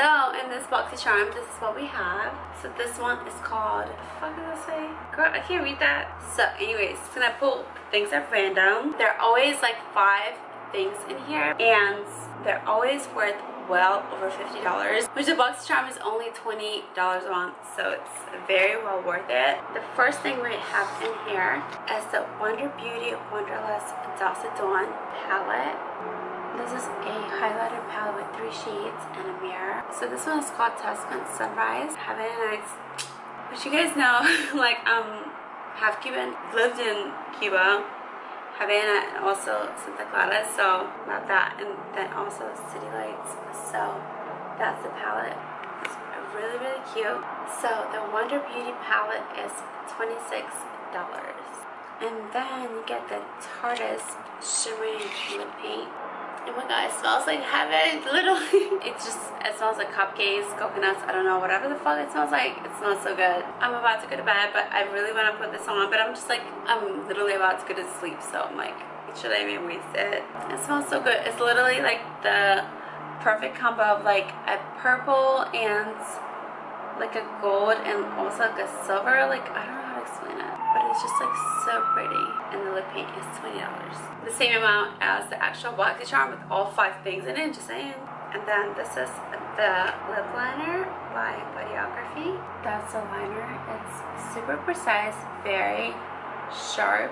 So in this BOXYCHARM, this is what we have. So this one is called, what the fuck does it say? Girl, I can't read that. So anyways, it's gonna pull things at random. There are always like 5 things in here, and they're always worth well over $50, which the BOXYCHARM is only $20 a month, so it's very well worth it. The first thing we have in here is the Wonder Beauty Wonderlust Dusk at Dawn palette. This is a highlighter palette with 3 shades and a mirror. So this one is called Tuscan Sunrise. Havana Nights, which you guys know, like half Cuban, lived in Cuba, Havana, and also Santa Clara, so about that, and then also City Lights. So that's the palette. It's really, really cute. So the Wonder Beauty palette is $26. And then you get the Tarte's Shimmering Lip Paint. Oh my god, it smells like heaven, literally. It smells like cupcakes, coconuts, I don't know, whatever the fuck it smells like. It smells so good. I'm about to go to bed, but I really want to put this on, but I'm just like, I'm literally about to go to sleep, so I'm like, should I even waste it? It smells so good. It's literally like the perfect combo of like a purple and like a gold and also like a silver. Like, I don't know how to explain it, but it's just like so pretty. And the lip paint is $20. The same amount as the actual BOXYCHARM with all 5 things in it, just saying. And then this is the lip liner by Bodyography. That's the liner. It's super precise, very sharp.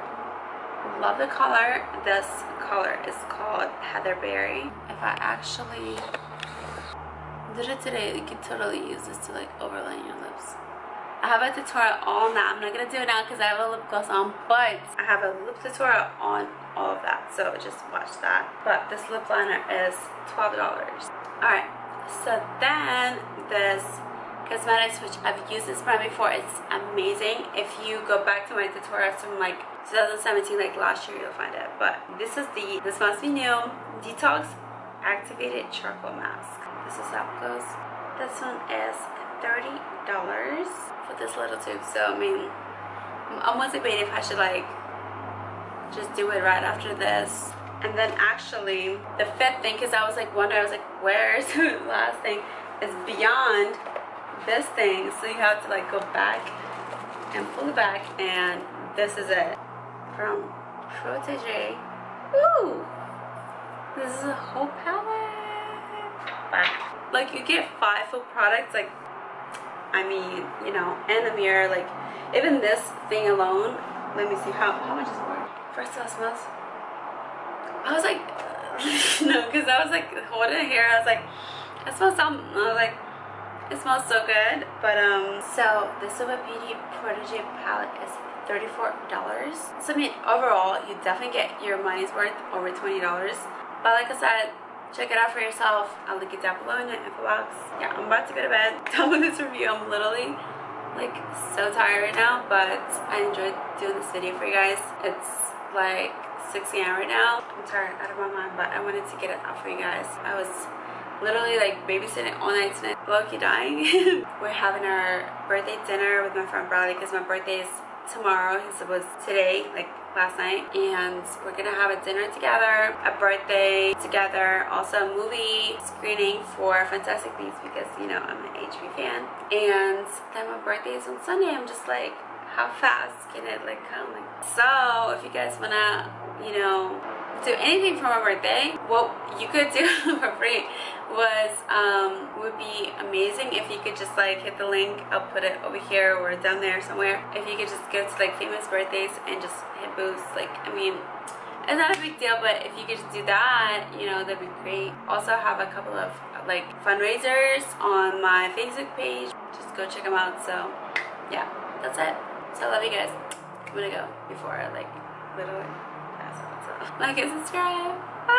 Love the color. This color is called Heatherberry. If I actually did it today, you could totally use this to like overline your lips. I have a tutorial on that. I'm not gonna do it now because I have a lip gloss on, but I have a lip tutorial on all of that, so just watch that. But this lip liner is $12. Alright, so then this cosmetics, which I've used this brand before, it's amazing. If you go back to my tutorials from like 2017, like last year, you'll find it. But this is this must be new, Detox Activated Charcoal Mask. This is how it goes. This one is $30 for this little tube. So I mean, I'm almost debating if I should like just do it right after this. And then actually the 5th thing, because I was like wondering, I was like, where's the last thing, is beyond this thing. So you have to like go back and pull it back, and this is it from Protégé. Ooh, this is a whole palette. Back. Like you get 5 full products, like, I mean, you know, and a mirror, like even this thing alone. Let me see how much is it worth. First of all, it smells, I was like no, because I was like holding it here, I was like, it smells something. I was like, it smells so good. But so the Silver Beauty Protégé palette is $34. So I mean, overall you definitely get your money's worth, over $20. But like I said, check it out for yourself. I'll link it down below in the info box. Yeah, I'm about to go to bed. Done with this review. I'm literally like so tired right now, but I enjoyed doing this video for you guys. It's like 6 a.m. right now. I'm tired out of my mind, but I wanted to get it out for you guys. I was literally like babysitting all night tonight, low-key dying. We're having our birthday dinner with my friend Bradley because my birthday is tomorrow. It was today, like last night, and we're gonna have a dinner together, a birthday together, also a movie screening for Fantastic Beasts because, you know, I'm an HB fan. And then my birthday is on Sunday. I'm just like, how fast can it like come? Like, so if you guys wanna, you know, do anything for my birthday, what you could do for free would be amazing if you could just like hit the link. I'll put it over here or down there somewhere. If you could just go to like famous birthdays and just hit boost, like, I mean, it's not a big deal, but if you could just do that, you know, that'd be great. Also have a couple of like fundraisers on my Facebook page. Just go check them out. So yeah, that's it. So I love you guys. I'm gonna go before I like literally pass out. So like and subscribe. Bye.